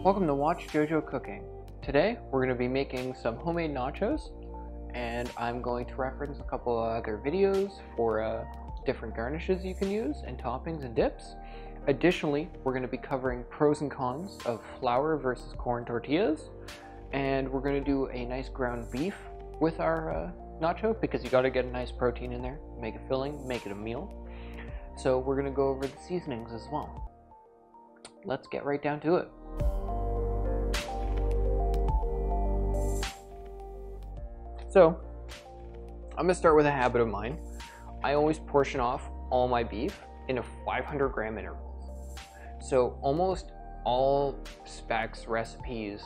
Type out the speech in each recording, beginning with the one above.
Welcome to WatchJojo Cooking. Today we're going to be making some homemade nachos, and I'm going to reference a couple of other videos for different garnishes you can use and toppings and dips. Additionally, we're going to be covering pros and cons of flour versus corn tortillas, and we're going to do a nice ground beef with our nacho because you got to get a nice protein in there, make it filling, make it a meal. So we're going to go over the seasonings as well. Let's get right down to it. So, I'm going to start with a habit of mine. I always portion off all my beef into 500 gram intervals. So almost all specs, recipes,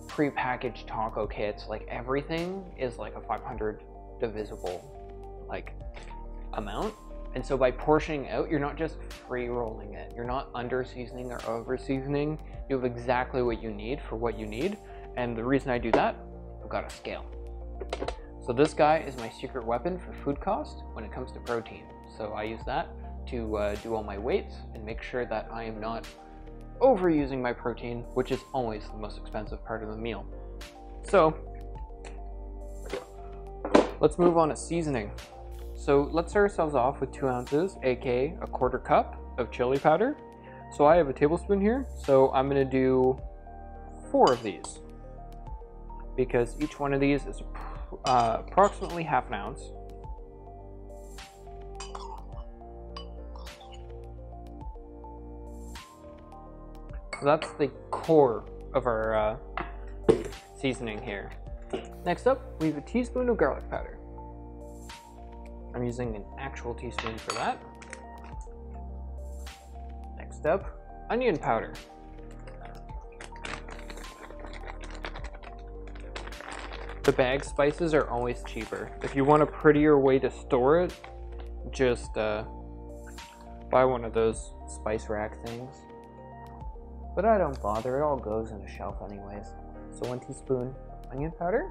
pre-packaged taco kits, like everything is like a 500 divisible amount. And so by portioning out, you're not just free rolling it. You're not under seasoning or over seasoning. You have exactly what you need for what you need. And the reason I do that, I've got a scale. So this guy is my secret weapon for food cost when it comes to protein. So I use that to do all my weights and make sure that I am not overusing my protein, which is always the most expensive part of the meal. So let's move on to seasoning. So let's start ourselves off with 2 ounces, aka a 1/4 cup of chili powder. So I have a tablespoon here, so I'm gonna do 4 of these, because each one of these is approximately half an ounce. So that's the core of our seasoning here. Next up, we have a teaspoon of garlic powder. I'm using an actual teaspoon for that. Next up, onion powder. The bag spices are always cheaper. If you want a prettier way to store it, just buy one of those spice rack things. But I don't bother, it all goes in a shelf anyways. So 1 teaspoon onion powder.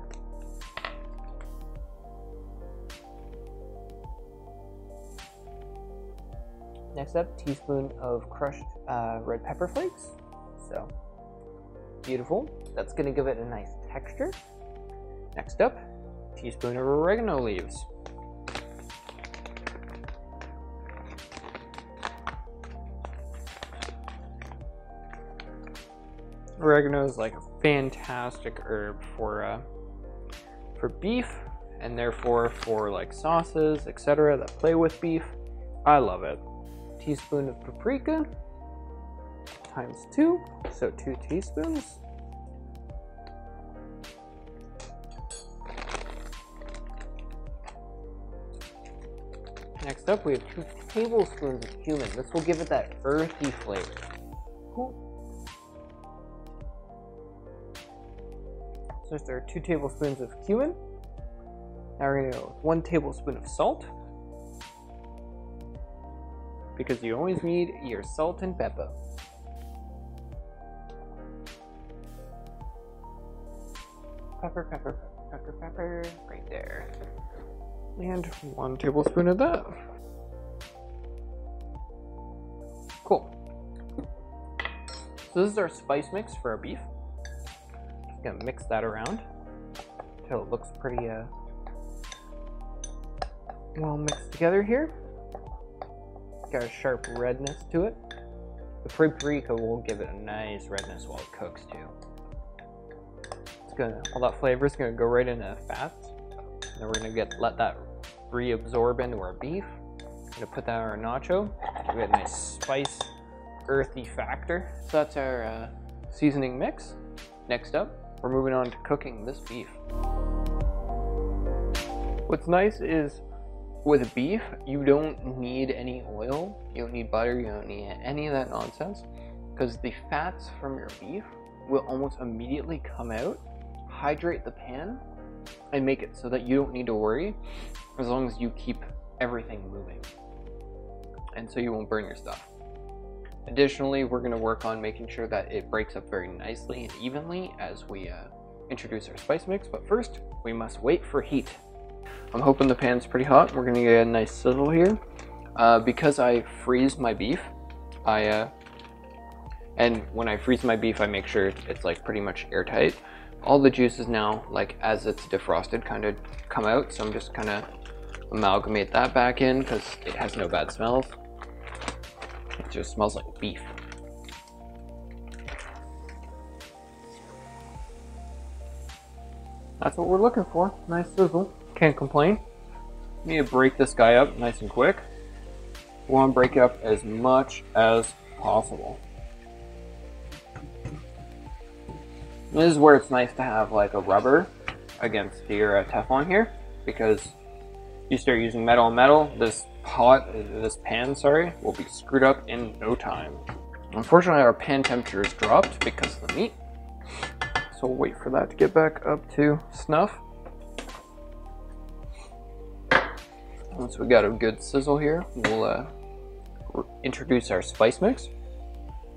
Next up, teaspoon of crushed red pepper flakes. So, beautiful. That's gonna give it a nice texture. Next up, teaspoon of oregano leaves. Oregano is like a fantastic herb for beef, and therefore for like sauces, etc. that play with beef. I love it. Teaspoon of paprika times 2, so 2 teaspoons. Next up, we have 2 tablespoons of cumin. This will give it that earthy flavor. Cool. So there are 2 tablespoons of cumin. Now we're going to go with 1 tablespoon of salt, because you always need your salt and pepper. Pepper, pepper, pepper, pepper, right there. And 1 tablespoon of that. Cool. So this is our spice mix for our beef. Just gonna mix that around until it looks pretty well mixed together here. Got a sharp redness to it. The paprika will give it a nice redness while it cooks too. All that flavor is gonna go right into the fats. And then we're gonna let that reabsorb into our beef. I'm gonna put that on our nacho. We get a nice spice, earthy factor. So that's our seasoning mix. Next up, we're moving on to cooking this beef. What's nice is with beef, you don't need any oil, you don't need butter, you don't need any of that nonsense, because the fats from your beef will almost immediately come out, hydrate the pan, and make it so that you don't need to worry as long as you keep everything moving. And so you won't burn your stuff. Additionally, we're going to work on making sure that it breaks up very nicely and evenly as we introduce our spice mix, but first we must wait for heat. I'm hoping the pan's pretty hot. We're going to get a nice sizzle here. Because I freeze my beef, I And when I freeze my beef, I make sure it's like pretty much airtight. All the juices now, like as it's defrosted, kind of come out. So I'm just kind of amalgamate that back in because it has no bad smells. It just smells like beef. That's what we're looking for. Nice sizzle. Can't complain. Need to break this guy up nice and quick. We want to break it up as much as possible. This is where it's nice to have like a rubber against your Teflon here, because you start using metal on metal, this pan, will be screwed up in no time. Unfortunately, our pan temperature is dropped because of the meat, so we'll wait for that to get back up to snuff. Once we got a good sizzle here, we'll introduce our spice mix.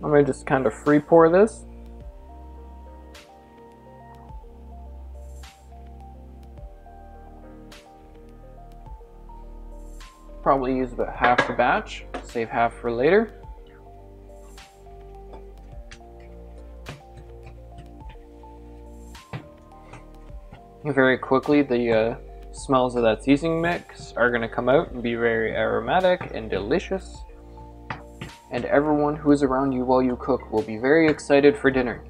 I'm gonna just kind of free pour this. Probably use about half the batch, save half for later. Very quickly, the smells of that seasoning mix are going to come out and be very aromatic and delicious. And everyone who is around you while you cook will be very excited for dinner.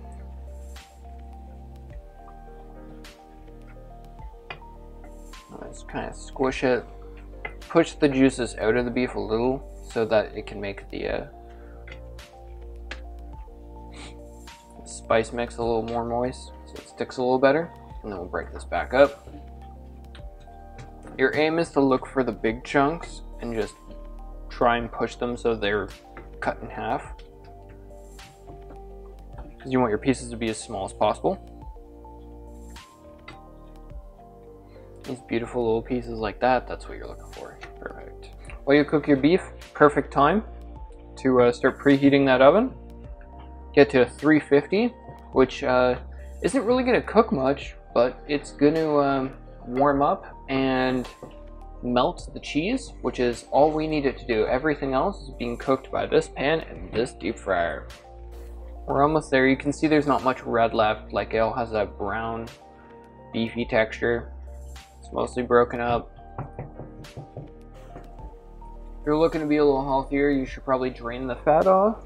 Let's kind of squish it. Push the juices out of the beef a little so that it can make the spice mix a little more moist, so it sticks a little better. And then we'll break this back up. Your aim is to look for the big chunks and just try and push them so they're cut in half, because you want your pieces to be as small as possible. These beautiful little pieces like that, that's what you're looking for. Perfect. While you cook your beef, perfect time to start preheating that oven. Get to 350, which isn't really going to cook much, but it's going to warm up and melt the cheese, which is all we need it to do. Everything else is being cooked by this pan and this deep fryer. We're almost there. You can see there's not much red left, like it all has that brown, beefy texture. It's mostly broken up. If you're looking to be a little healthier, you should probably drain the fat off.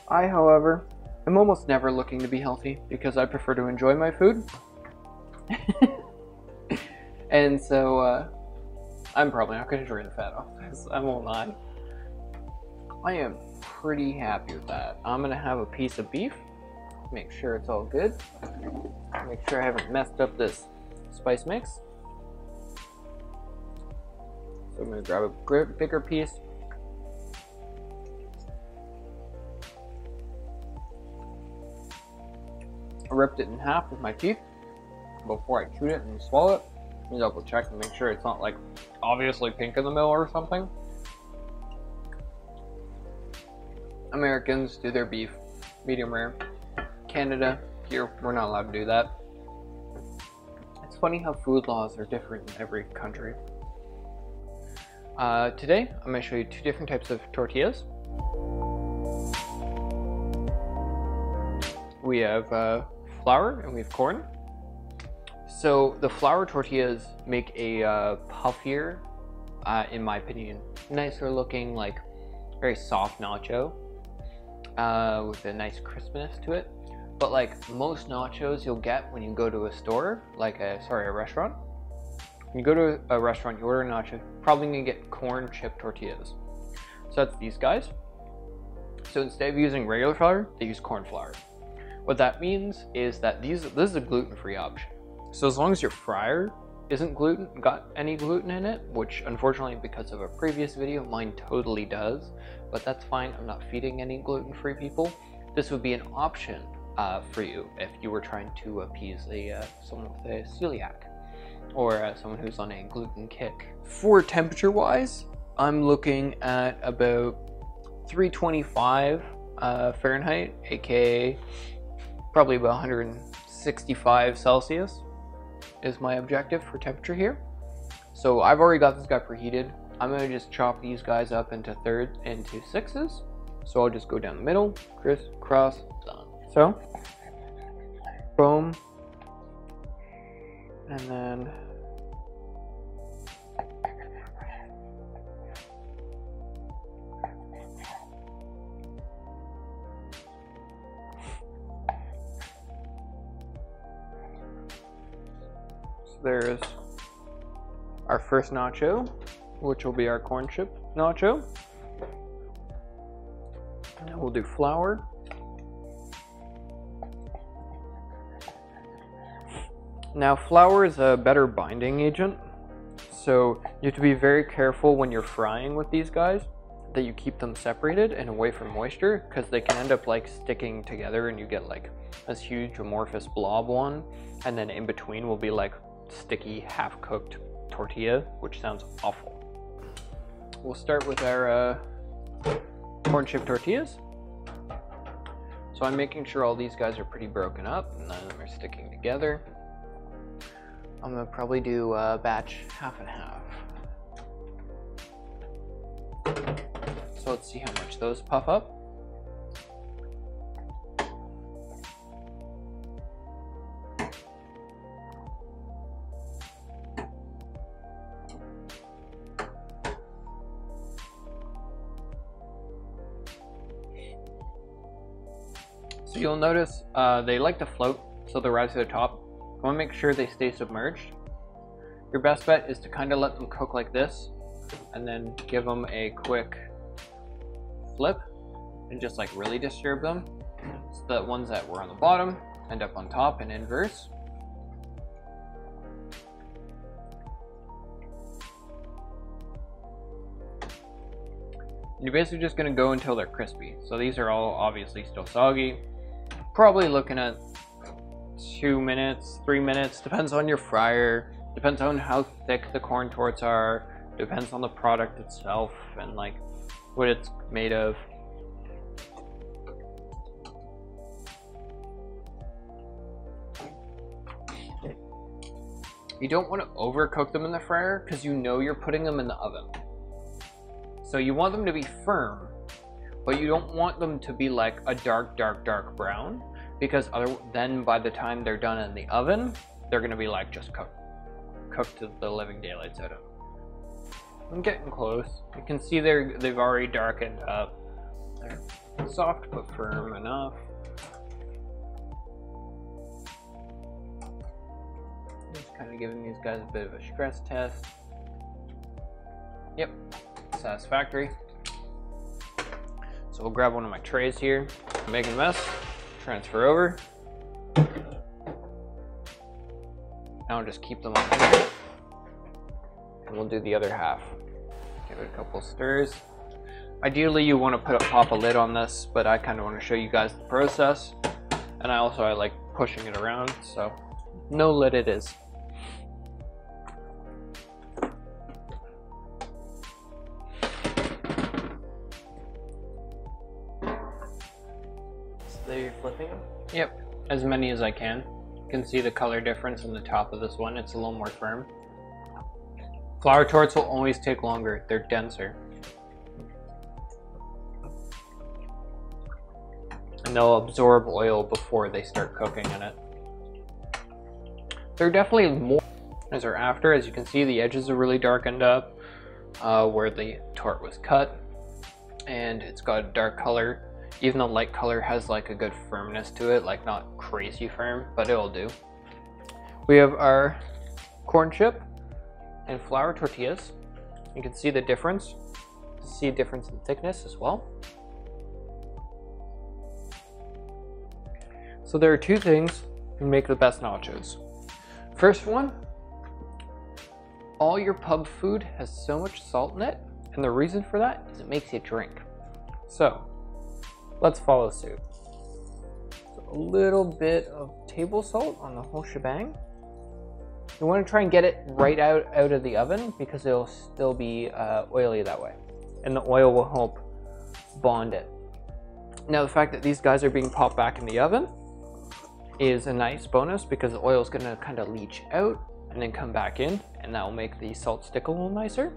I, however, am almost never looking to be healthy because I prefer to enjoy my food. And so I'm probably not going to drain the fat off, I won't lie. I am pretty happy with that. I'm going to have a piece of beef, make sure it's all good, make sure I haven't messed up this spice mix. So I'm going to grab a bigger piece. I ripped it in half with my teeth before I chewed it and swallow it. You double check and make sure it's not like obviously pink in the middle or something. Americans do their beef medium rare. Canada, here, we're not allowed to do that. It's funny how food laws are different in every country. Today, I'm going to show you two different types of tortillas. We have flour and we have corn. So the flour tortillas make a puffier, in my opinion, nicer looking, like very soft nacho with a nice crispness to it. But like most nachos you'll get when you go to a store, like a restaurant. When you go to a restaurant, you order a nacho, probably gonna get corn chip tortillas. So that's these guys. So instead of using regular flour, they use corn flour. What that means is that this is a gluten-free option. So as long as your fryer isn't got any gluten in it, which unfortunately because of a previous video, mine totally does, but that's fine, I'm not feeding any gluten-free people. This would be an option for you if you were trying to appease someone with a celiac or someone who's on a gluten kick. For temperature-wise, I'm looking at about 325 Fahrenheit, aka probably about 165 Celsius is my objective for temperature here. So I've already got this guy preheated. I'm gonna just chop these guys up into sixes So I'll just go down the middle, crisscross, done. So, boom, and then there's our first nacho, which will be our corn chip nacho. And we'll do flour. Now flour is a better binding agent, so you have to be very careful when you're frying with these guys that you keep them separated and away from moisture, because they can end up like sticking together and you get like this huge amorphous blob one, and then in between will be like sticky half-cooked tortilla, which sounds awful. We'll start with our corn chip tortillas. So I'm making sure all these guys are pretty broken up and none of them are sticking together. I'm gonna probably do a batch half and half. So let's see how much those puff up. So you'll notice they like to float, so they rise to the top. You want to make sure they stay submerged. Your best bet is to kind of let them cook like this, and then give them a quick flip, and just like really disturb them. So the ones that were on the bottom end up on top and inverse. You're basically just going to go until they're crispy. So these are all obviously still soggy. Probably looking at 2 minutes, 3 minutes, depends on your fryer, depends on how thick the corn torts are, depends on the product itself and like what it's made of. You don't want to overcook them in the fryer because you know you're putting them in the oven. So you want them to be firm, but you don't want them to be like a dark brown, because then by the time they're done in the oven, they're gonna be like just cooked to the living daylights out of them. I'm getting close. You can see they've already darkened up. They're soft but firm enough. Just kind of giving these guys a bit of a stress test. Yep, satisfactory. So we'll grab one of my trays here, making a mess, transfer over. Now I'll just keep them on here, and we'll do the other half. Give it a couple stirs. Ideally you want to pop a lid on this, but I kind of want to show you guys the process, and I like pushing it around, so no lid it is. So you're flipping them? Yep, as many as I can. You can see the color difference in the top of this one. It's a little more firm. Flour torts will always take longer. They're denser. And they'll absorb oil before they start cooking in it. They're definitely more as or after. As you can see, the edges are really darkened up where the tort was cut. And it's got a dark color. Even the light color has like a good firmness to it, like not crazy firm, but it'll do. We have our corn chip and flour tortillas. You can see the difference. See a difference in thickness as well. So there are two things that make the best nachos. First one, all your pub food has so much salt in it, and the reason for that is it makes you drink. So let's follow suit. So a little bit of table salt on the whole shebang. You want to try and get it right out of the oven because it'll still be oily that way, and the oil will help bond it. Now the fact that these guys are being popped back in the oven is a nice bonus because the oil is going to kind of leach out and then come back in, and that will make the salt stick a little nicer.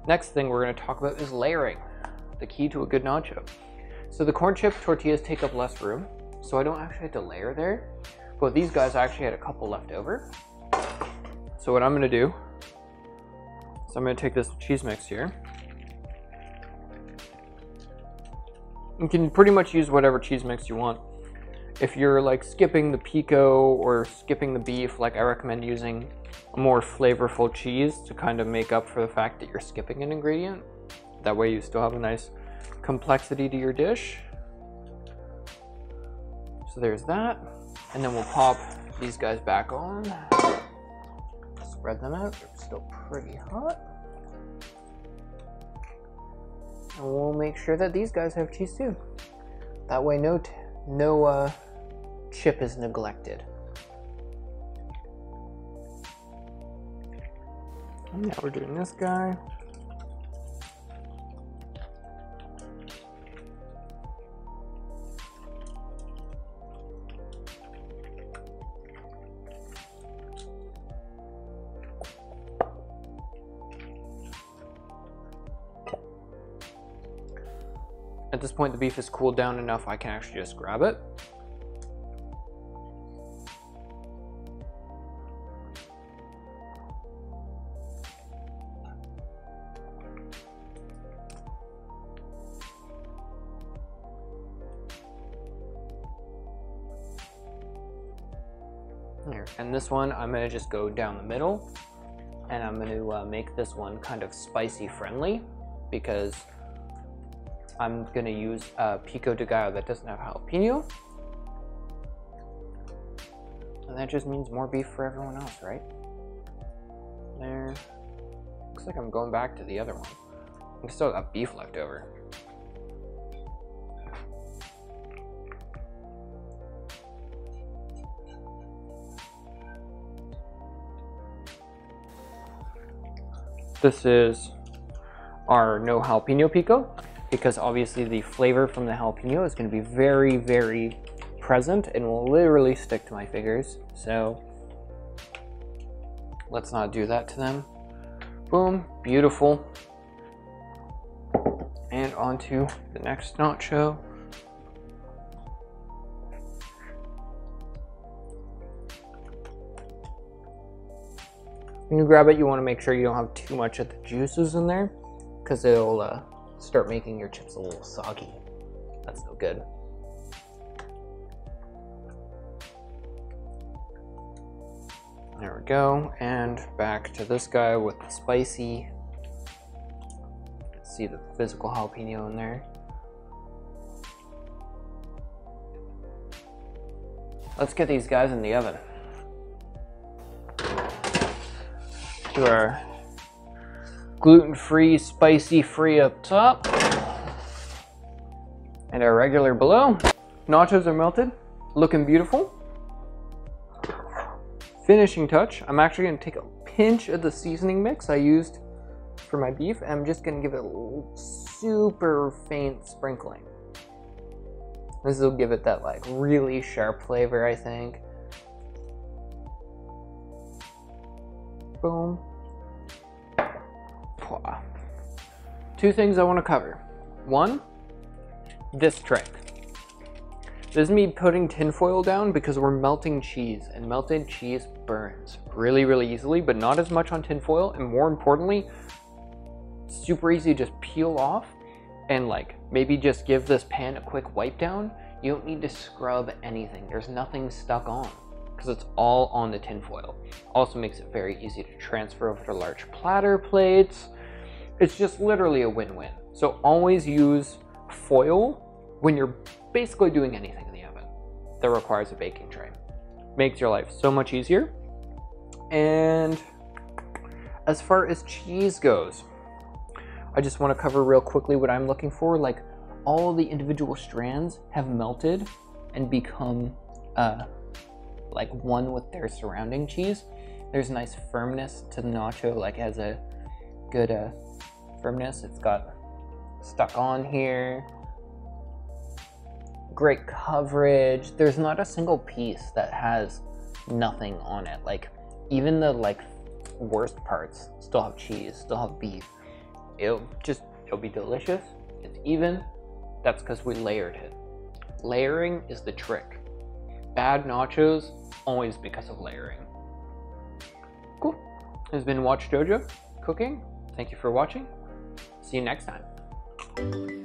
Next thing we're going to talk about is layering. the key to a good nacho. So the corn chip tortillas take up less room, so I don't actually have to layer there. But these guys, I actually had a couple left over. So what I'm gonna do is I'm gonna take this cheese mix here. You can pretty much use whatever cheese mix you want. If you're like skipping the pico or skipping the beef, like I recommend using a more flavorful cheese to kind of make up for the fact that you're skipping an ingredient. That way you still have a nice complexity to your dish. So there's that. And then we'll pop these guys back on. Spread them out, they're still pretty hot. And we'll make sure that these guys have cheese too. That way no chip is neglected. And now we're doing this guy. At this point, the beef is cooled down enough I can actually just grab it. Here. And this one, I'm gonna just go down the middle, and I'm gonna make this one kind of spicy friendly because I'm gonna use pico de gallo that doesn't have jalapeno. And that just means more beef for everyone else, right? There. Looks like I'm going back to the other one. I still got beef left over. This is our no jalapeno pico, because obviously the flavor from the jalapeno is going to be very, very present and will literally stick to my fingers. So let's not do that to them. Boom, beautiful. And on to the next nacho. When you grab it, you want to make sure you don't have too much of the juices in there, because it'll start making your chips a little soggy. That's no good. There we go, and back to this guy with the spicy. See the physical jalapeno in there. Let's get these guys in the oven. To our gluten-free, spicy-free up top, and our regular below. Nachos are melted, looking beautiful. Finishing touch, I'm actually going to take a pinch of the seasoning mix I used for my beef, and I'm just going to give it a super faint sprinkling. This will give it that like really sharp flavor, I think. Boom. Two things I want to cover. One, this trick. This is me putting tinfoil down because we're melting cheese, and melted cheese burns really, really easily, but not as much on tinfoil, and more importantly, super easy to just peel off and like maybe just give this pan a quick wipe down. You don't need to scrub anything. There's nothing stuck on because it's all on the tinfoil. Also makes it very easy to transfer over to large platter plates. It's just literally a win-win. So always use foil when you're basically doing anything in the oven that requires a baking tray. Makes your life so much easier. And as far as cheese goes, I just want to cover real quickly what I'm looking for. Like all the individual strands have melted and become like one with their surrounding cheese. There's a nice firmness to the nacho, like has a good firmness. It's got stuck on here. Great coverage. There's not a single piece that has nothing on it. Like even the like worst parts still have cheese, still have beef. It'll be delicious. It's even, that's because we layered it. Layering is the trick. Bad nachos, always because of layering. Cool. This has been WatchJojo Cooking. Thank you for watching. See you next time.